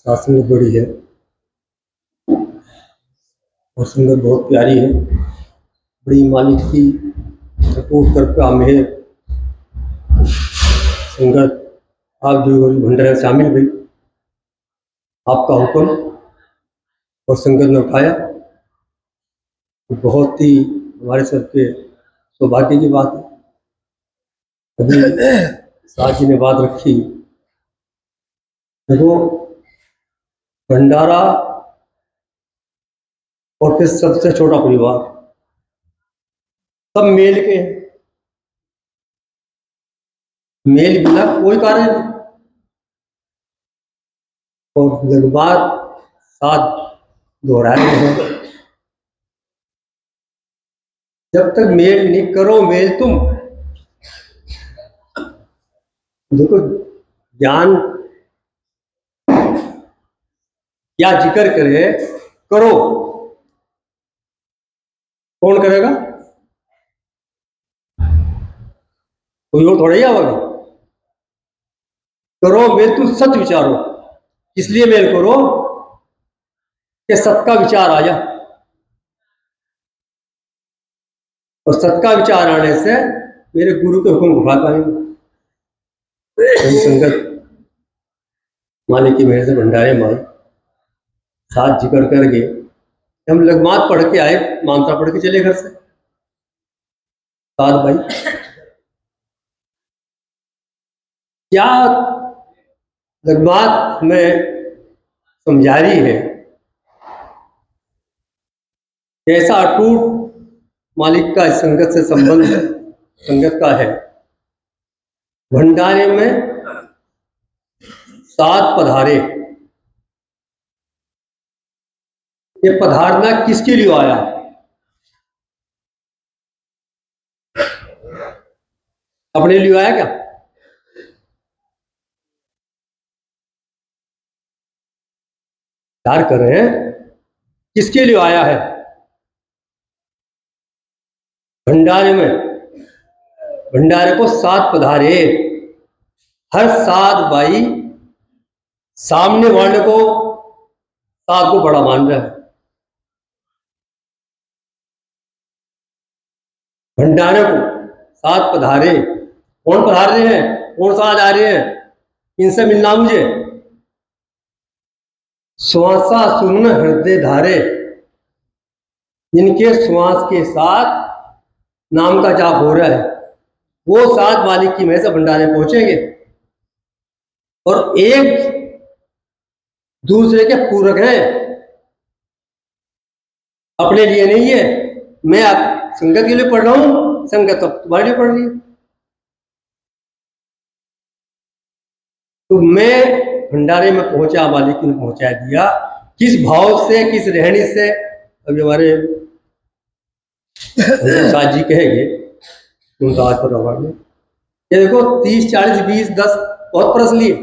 सासंग बड़ी है और संगत बहुत प्यारी है। बड़ी मालिक की सपोर्ट कर पे मेहर संगत आप जो भंडारा शामिल हुई, आपका हुक्म और संगत ने उठाया, तो बहुत ही हमारे सबके सौभाग्य की बात है। अभी साथ जी ने बात रखी, देखो भंडारा और फिर सबसे छोटा परिवार सब मेल के हैं। मेल बिना कोई कार्य नहीं। और लगभग साथ दोहराए हैं, जब तक मेल नहीं करो मेल तुम। देखो ज्ञान क्या जिक्र करे, करो कौन करेगा? कोई और थोड़ा ही आवेगा। करो मेल तुम सच विचारो, इसलिए मेल करो कि सत का विचार आ जाए, और सत का विचार आने से मेरे गुरु के हुक्म उठा पाएंगे। संगत मालिक की मेहर से भंडारे माई साथ जिक्र करके हम लगमात पढ़ के आए, मानता पढ़ के चले घर से। साथ भाई क्या लगमात में समझा रही है, कैसा अटूट मालिक का संगत से संबंध संगत का है। भंडारे में साथ पधारे, ये पधारना किसके लिए आया? अपने लिए आया क्या? प्यार कर रहे हैं, किसके लिए आया है? भंडारे में, भंडारे को साथ पधारे। हर साथ भाई सामने वाले को साथ को बड़ा मान रहा है। भंडारे को साथ पधारे, कौन पधार रहे हैं, कौन साथ आ रहे हैं? इनसे मिलना मुझे। श्वासा सुन हृदय धारे, जिनके श्वास के साथ नाम का जाप हो रहा है, वो साथ मालिक की मेहर से भंडारे पहुंचेंगे। और एक दूसरे के पूरक हैं, अपने लिए नहीं है। मैं आप संगत के लिए पढ़ रहा हूं, संगत अब तुम्हारे लिए पढ़ रही है। तो मैं भंडारे में पहुंचा, मालिक ने पहुंचा दिया। किस भाव से, किस रहनी से, अभी हमारे साथ जी कहेंगे उनका हाथ पर रवा में। ये देखो 30, 40, 20, 10 बहुत परस लिए,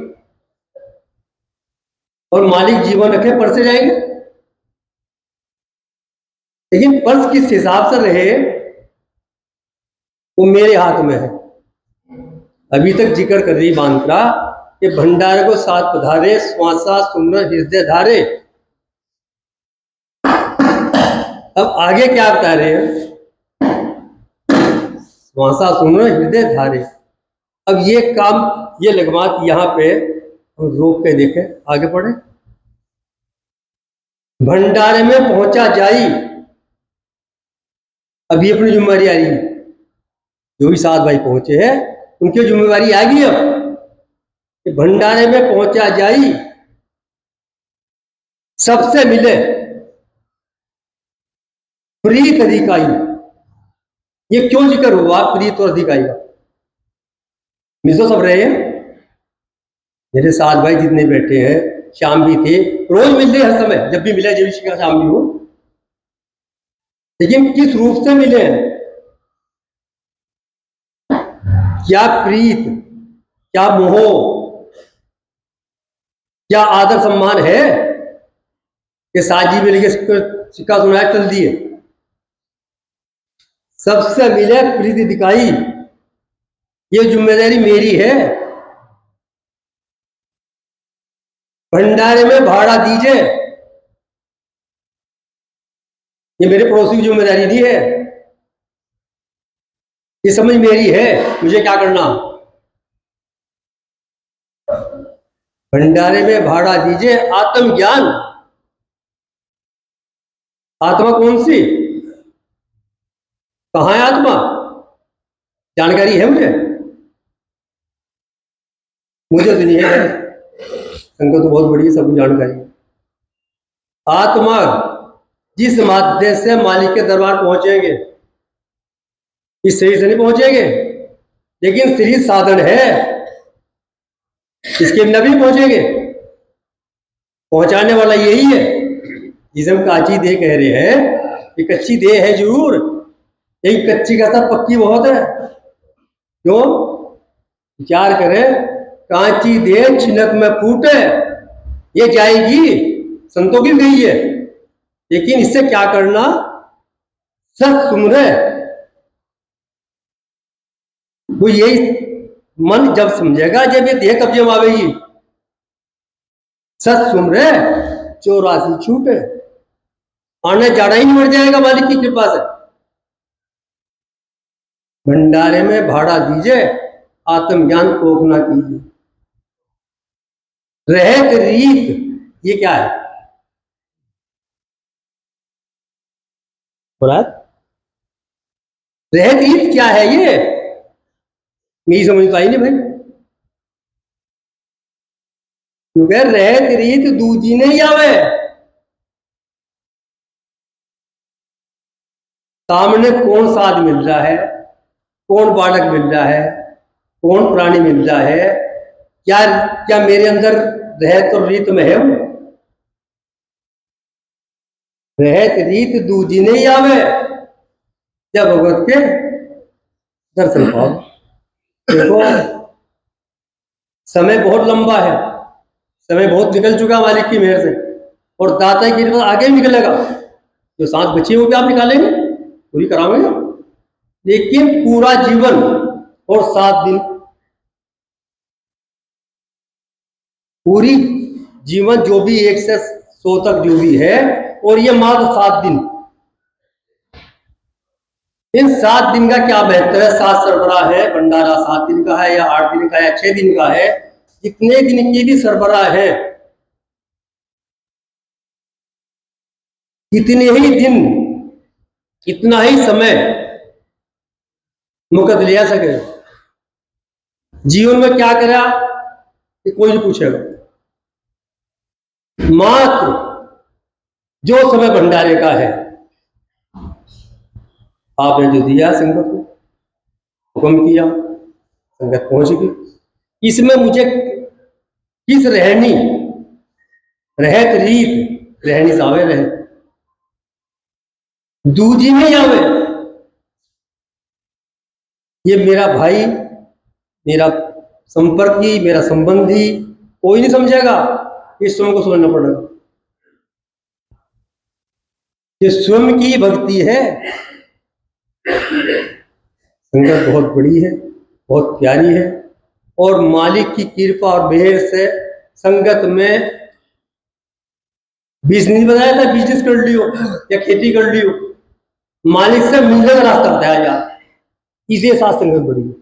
और मालिक जीवन रखे परसे जाएंगे। लेकिन पर्स किस हिसाब से रहे वो मेरे हाथ में है। अभी तक जिक्र कर रही मांत्रा कि भंडारे को साथ पधारे, श्वासा सुमर हृदय धारे। अब आगे क्या बता रहे हैं? श्वासा सुमर हृदय धारे। अब ये काम, ये लगमात यहां पे रोक के देखें, आगे पढ़े। भंडारे में पहुंचा जाई, अभी अपनी जिम्मेदारी आ रही है। जो भी साथ भाई पहुंचे हैं उनकी जिम्मेदारी आ गई अब कि भंडारे में पहुंचा जाई, सबसे मिले प्रीत अधिकारी। ये क्यों जिक्र हुआ प्रीत और अधिकारी का? मिल तो सब रहे हैं, मेरे साथ भाई जितने बैठे हैं, शाम भी थे, रोज मिलते हर समय, जब भी मिले जब भी शाम भी हो। लेकिन किस रूप से मिले हैं? क्या प्रीत, क्या मोह, क्या आदर सम्मान है कि साजी में लेके सिक्का सुनाया चल दिए? सबसे मिले प्रीति दिखाई, ये जिम्मेदारी मेरी है। भंडारे में भाड़ा दीजिए। ये मेरे पड़ोसी की जिम्मेदारी नहीं है, ये समझ मेरी है, मुझे क्या करना। भंडारे में भाड़ा दीजिए आत्मज्ञान। आत्मा कौन सी, कहाँ है आत्मा, जानकारी है मुझे? मुझे तो नहीं है, संगत तो बहुत बड़ी है, सब जानकारी। आत्मा जिस माध्यम से मालिक के दरबार पहुंचेंगे, इस शरीर से नहीं पहुंचेंगे, लेकिन शरीर साधन है, इसके बिना भी पहुंचेंगे। पहुंचाने वाला यही है, जिसे हम काची देह कह रहे हैं। ये कच्ची देह है जरूर, एक कच्ची का सब पक्की बहुत है। क्यों? विचार करें, कांची देह छिनक में फूटे, ये जाएगी, संतों की गई है, लेकिन इससे क्या करना, सच सुमरे। वो यही मन जब समझेगा जब ये देह कब्जे में आवेगी। सच सुमरे 84 छूटे, आने जाना ही मर जाएगा मालिक की कृपा से। भंडारे में भाड़ा दीजिए, आत्मज्ञान कोख ना कीजिए। रहत रीत, ये क्या है? रहत रीत क्या है ये, मेरी समझ तो आई नहीं भाई। क्योंकि रहत रीत दूजी नहीं आवे। सामने कौन सा आदमी मिल रहा है, कौन बालक मिल रहा है, कौन प्राणी मिल रहा है, क्या क्या मेरे अंदर रहत और रीत में है? वो रहत रीत दूजी नहीं आवे, जब भगवत के दर्शन पाओ। देखो, समय बहुत लंबा है, समय बहुत निकल चुका मालिक की मेहर से, और दाता की कृपा आगे भी निकलेगा। जो सांस बची है वो भी आप निकालेंगे, पूरी करावेंगे। लेकिन पूरा जीवन और 7 दिन, पूरी जीवन जो भी 1 से 100 तक जो भी है, और ये मात्र 7 दिन। इन 7 दिन का क्या महत्व है? 7 सरबराह है, भंडारा 7 दिन का है, या 8 दिन का है, या 6 दिन का है, जितने दिन की भी सरबराह है, इतने ही दिन, इतना ही समय मुकद लिया सके। जीवन में क्या करा ये कोई नहीं पूछेगा, मात्र जो समय भंडारे का है, आपने जो दिया संगत को, हुक्म किया, संगत पहुंच गई। इसमें मुझे किस रहनी, रहत रीत, रहनी सावे रहे, दूजी नहीं आवे। ये मेरा भाई, मेरा संपर्की, मेरा संबंधी कोई नहीं समझेगा, इस स्वयं को समझना पड़ेगा। ये स्वयं की भक्ति है। संगत बहुत बड़ी है, बहुत प्यारी है, और मालिक की कृपा और मेहर से संगत में बिजनेस बताया था, बिजनेस कर लियो या खेती कर लियो, मालिक से मिलने का रास्ता बताया जाए, इसे साथ संगत बड़ी है।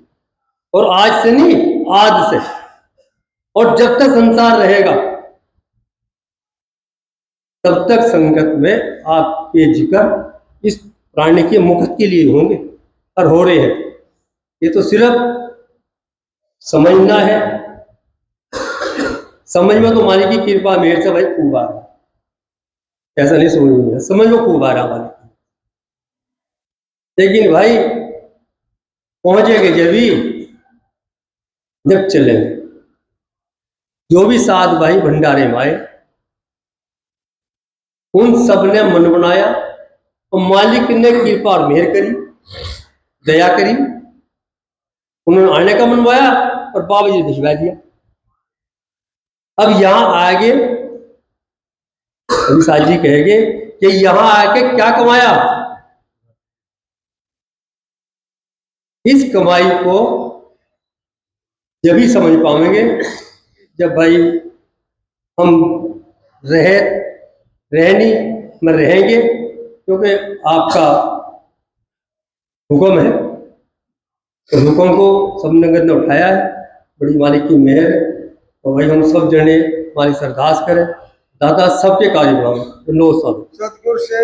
और आज से नहीं, आज से, और जब तक संसार रहेगा तब तक संगत में आपके जिक्र इस प्राणी के मुक्त के लिए होंगे, और हो रहे हैं। ये तो सिर्फ समझना है, समझ में तो मालिक की कृपा मेरे से भाई खूब आ रहा है, ऐसा नहीं समझ, समझ में खूब आ रहा मालिक। लेकिन भाई पहुंचेंगे जब चलेंगे। जो भी 7 भाई भंडारे में आए, उन सब ने मन बनाया, और मालिक ने कृपा और मेहर करी, दया करी, उन्होंने आने का मन बनाया, और बाबा जी ने भिजवा दिया। अब यहां आगे साल जी कहेंगे कि यहां आके क्या कमाया। इस कमाई को जब ही समझ पाएंगे जब भाई हम रहनी में रहेंगे, क्योंकि आपका हुक्म है। तो हुक्म को सब नगद ने उठाया है, बड़ी मालिक की मेहर है। तो भाई हम सब जने हमारी सरदास करें, दादा सबके कार्य बढ़ाओ। 9 साल सतगुरु से